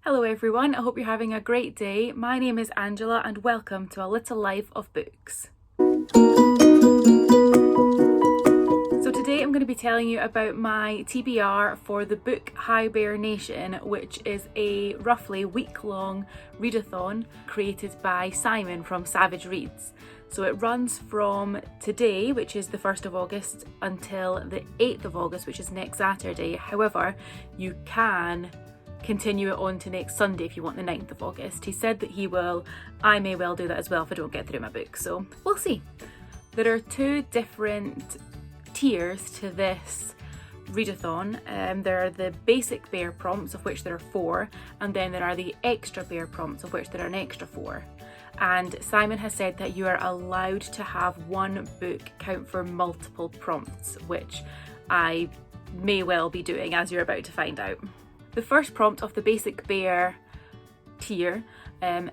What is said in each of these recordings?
Hello everyone, I hope you're having a great day. My name is Angela and welcome to A Little Life of Books. So today I'm going to be telling you about my TBR for the Book HiBearNation, which is a roughly week-long readathon created by Simon from Savage Reads. So it runs from today, which is the 1st of August, until the 8th of August, which is next Saturday. However, you can continue it on to next Sunday if you want the 9th of August. He said that he will. I may well do that as well if I don't get through my book, so we'll see. There are two different tiers to this readathon. There are the basic bear prompts, of which there are 4, and then there are the extra bear prompts, of which there are an extra 4. And Simon has said that you are allowed to have one book count for multiple prompts, which I may well be doing, as you're about to find out. The first prompt of the basic bear tier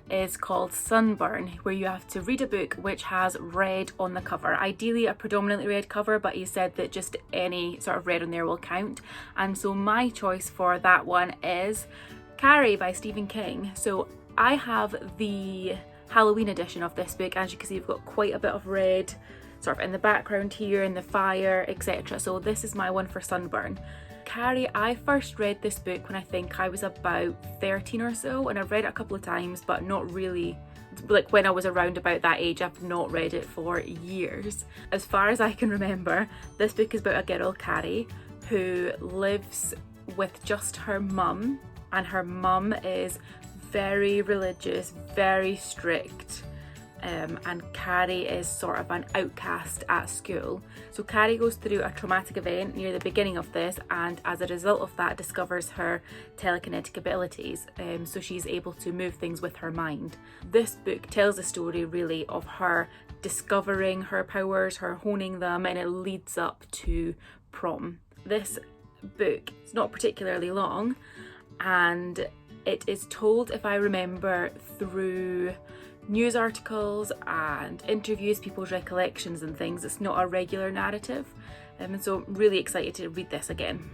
is called Sunburnt, where you have to read a book which has red on the cover. Ideally a predominantly red cover, but he said that just any sort of red on there will count. And so my choice for that one is Carrie by Stephen King. So I have the Halloween edition of this book. As you can see, you've got quite a bit of red sort of in the background here, in the fire, etc. So this is my one for Sunburnt. Carrie, I first read this book when I think I was about 13 or so, and I've read it a couple of times, but not really, like when I was around about that age. I've not read it for years. As far as I can remember, this book is about a girl, Carrie, who lives with just her mum, and her mum is very religious, very strict, and Carrie is sort of an outcast at school. So Carrie goes through a traumatic event near the beginning of this, and as a result of that discovers her telekinetic abilities, so she's able to move things with her mind. This book tells the story really of her discovering her powers, her honing them, and it leads up to prom. This book is not particularly long, and it is told, if I remember, through news articles and interviews, people's recollections and things. It's not a regular narrative, and so I'm really excited to read this again.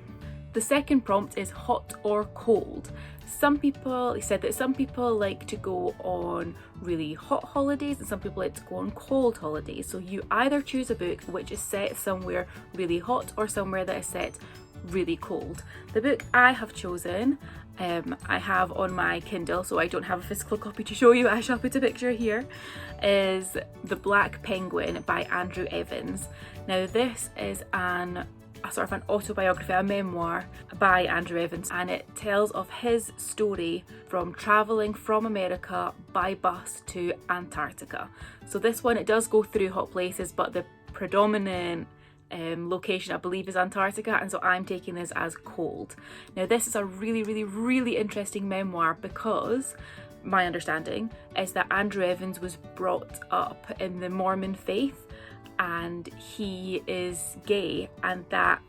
The second prompt is hot or cold. He said that some people like to go on really hot holidays and some people like to go on cold holidays. So you either choose a book which is set somewhere really hot or somewhere that is set really cold. The book I have chosen, I have on my Kindle, so I don't have a physical copy to show you. I shall put a picture here, is The Black Penguin by Andrew Evans. Now this is a sort of an autobiography, a memoir by Andrew Evans, and it tells of his story from travelling from America by bus to Antarctica. So this one, it does go through hot places, but the predominant location I believe is Antarctica, and so I'm taking this as cold. Now this is a really interesting memoir because my understanding is that Andrew Evans was brought up in the Mormon faith and he is gay, and that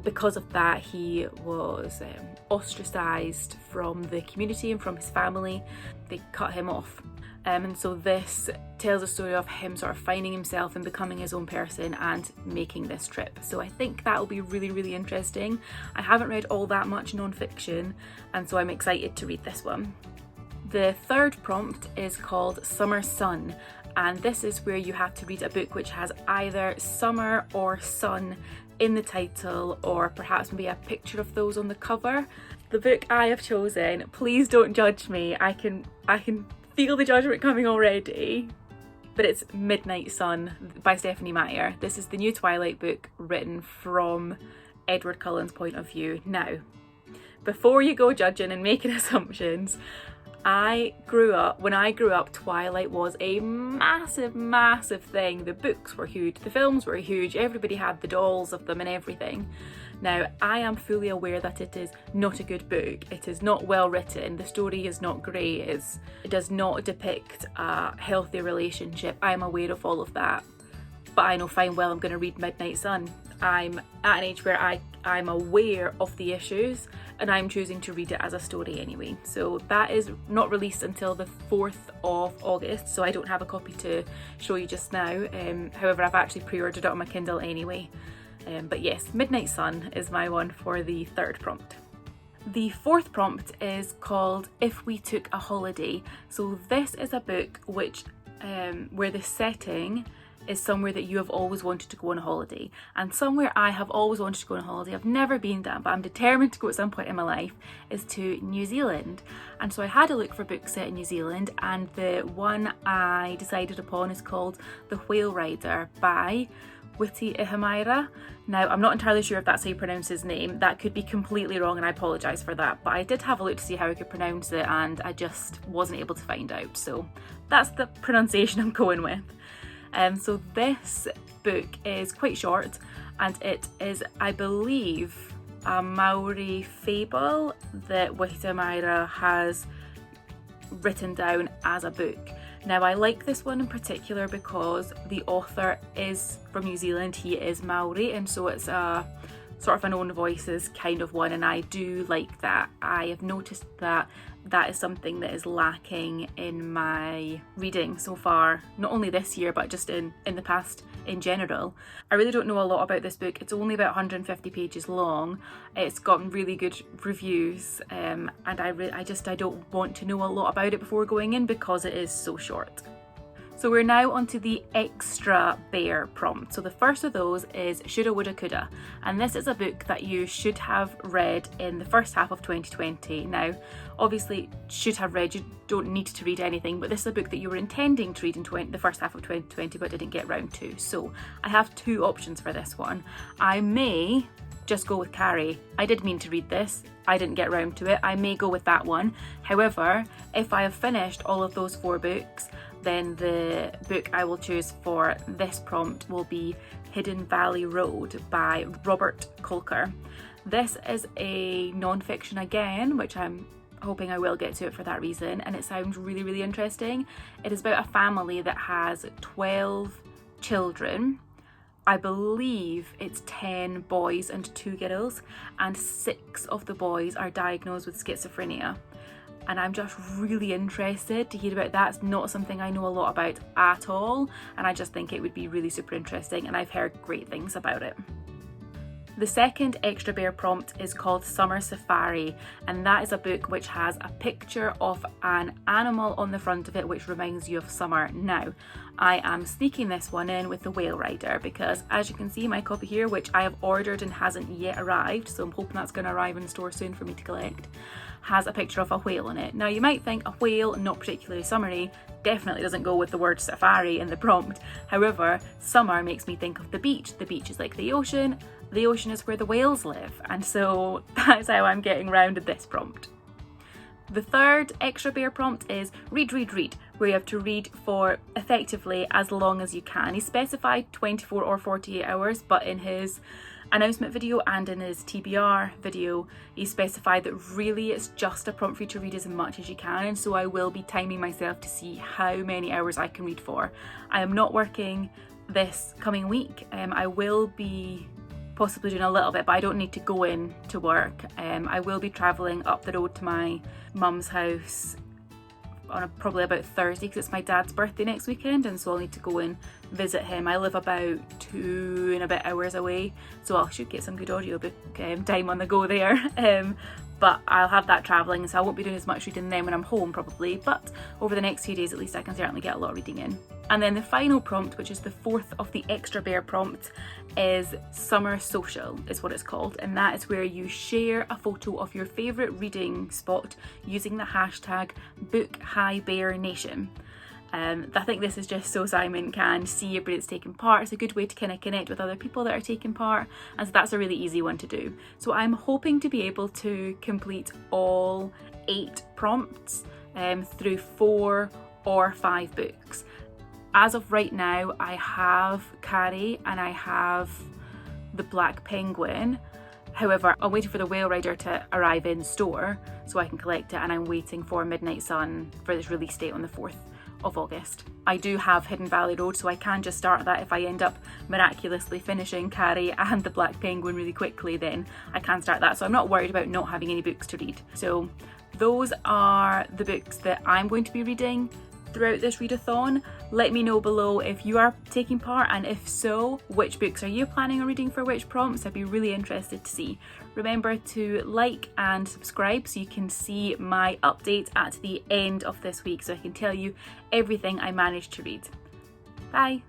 because of that he was ostracised from the community and from his family. They cut him off. And so this tells a story of him sort of finding himself and becoming his own person and making this trip. So I think that will be really interesting. I haven't read all that much non-fiction, and so I'm excited to read this one. The third prompt is called Summer Sun, and this is where you have to read a book which has either summer or sun in the title, or perhaps maybe a picture of those on the cover. The book I have chosen, please don't judge me, I can feel the judgment coming already, but it's Midnight Sun by Stephanie Meyer. This is the new Twilight book written from Edward Cullen's point of view. Now, before you go judging and making assumptions, when I grew up, Twilight was a massive thing. The books were huge, the films were huge, everybody had the dolls of them and everything. Now, I am fully aware that it is not a good book. It is not well written. The story is not great. It does not depict a healthy relationship. I am aware of all of that. But I know fine well I'm going to read Midnight Sun. I'm at an age where I'm aware of the issues and I'm choosing to read it as a story anyway. So that is not released until the 4th of August, so I don't have a copy to show you just now. However, I've actually pre-ordered it on my Kindle anyway. But yes, Midnight Sun is my one for the third prompt. The fourth prompt is called If We Took a Holiday. So this is a book which where the setting is somewhere that you have always wanted to go on a holiday, and somewhere I have always wanted to go on a holiday. I've never been there, but I'm determined to go at some point in my life, is to New Zealand. And so I had a look for books set in New Zealand, and the one I decided upon is called The Whale Rider by Woulda Ihamaira. Now, I'm not entirely sure if that's how you pronounce his name. That could be completely wrong, and I apologise for that, but I did have a look to see how I could pronounce it, and I just wasn't able to find out. So that's the pronunciation I'm going with. So this book is quite short, and it is, I believe, a Maori fable that Woulda Ihamaira has written down as a book. Now, I like this one in particular because the author is from New Zealand, he is Maori, and so it's a sort of an own voices kind of one, and I do like that. I have noticed that that is something that is lacking in my reading so far, not only this year but just in the past in general. I really don't know a lot about this book. It's only about 150 pages long. It's gotten really good reviews, and I don't want to know a lot about it before going in because it is so short. So we're now onto the extra bear prompt. So the first of those is Shoulda, Woulda, Coulda. And this is a book that you should have read in the first half of 2020. Now, obviously, should have read, you don't need to read anything, but this is a book that you were intending to read in the first half of 2020 but didn't get round to. So I have two options for this one. I may just go with Carrie. I did mean to read this, I didn't get round to it. I may go with that one. However, if I have finished all of those 4 books, then the book I will choose for this prompt will be Hidden Valley Road by Robert Colker. This is a non-fiction again, which I'm hoping I will get to it for that reason, and it sounds really, really interesting. It is about a family that has 12 children. I believe it's 10 boys and 2 girls, and 6 of the boys are diagnosed with schizophrenia. And I'm just really interested to hear about that. It's not something I know a lot about at all, and I just think it would be really super interesting, and I've heard great things about it. The second extra bear prompt is called Summer Safari, and that is a book which has a picture of an animal on the front of it which reminds you of summer. Now, I am sneaking this one in with The Whale Rider because, as you can see, my copy here, which I have ordered and hasn't yet arrived, so I'm hoping that's going to arrive in store soon for me to collect, has a picture of a whale on it. Now, you might think a whale, not particularly summery, definitely doesn't go with the word safari in the prompt. However, summer makes me think of the beach. The beach is like the ocean is where the whales live, and so that's how I'm getting round this prompt. The third extra bear prompt is read, where you have to read for effectively as long as you can. He specified 24 or 48 hours, but in his announcement video and in his TBR video, he specified that really it's just a prompt for you to read as much as you can, and so I will be timing myself to see how many hours I can read for. I am not working this coming week. I will be possibly doing a little bit, but I don't need to go in to work. I will be travelling up the road to my mum's house on probably about Thursday because it's my dad's birthday next weekend, and so I'll need to go and visit him. I live about 2 and a bit hours away, so I should get some good audiobook time on the go there. But I'll have that travelling, so I won't be doing as much reading then when I'm home probably, but over the next few days at least I can certainly get a lot of reading in. And then the final prompt, which is the fourth of the extra bear prompts, is Summer Social is what it's called, and that is where you share a photo of your favourite reading spot using the hashtag Book HiBearNation. I think this is just so Simon can see everybody's taking part. It's a good way to kind of connect with other people that are taking part, and so that's a really easy one to do. So I'm hoping to be able to complete all 8 prompts through 4 or 5 books. As of right now, I have Carrie and I have the Black Penguin. However, I'm waiting for the Whale Rider to arrive in store so I can collect it, and I'm waiting for Midnight Sun for this release date on the 4th of August. I do have Hidden Valley Road, so I can just start that if I end up miraculously finishing Carrie and the Black Penguin really quickly, then I can start that. So I'm not worried about not having any books to read. So those are the books that I'm going to be reading throughout this readathon. Let me know below if you are taking part, and if so, which books are you planning on reading for which prompts? I'd be really interested to see. Remember to like and subscribe so you can see my update at the end of this week, so I can tell you everything I managed to read. Bye!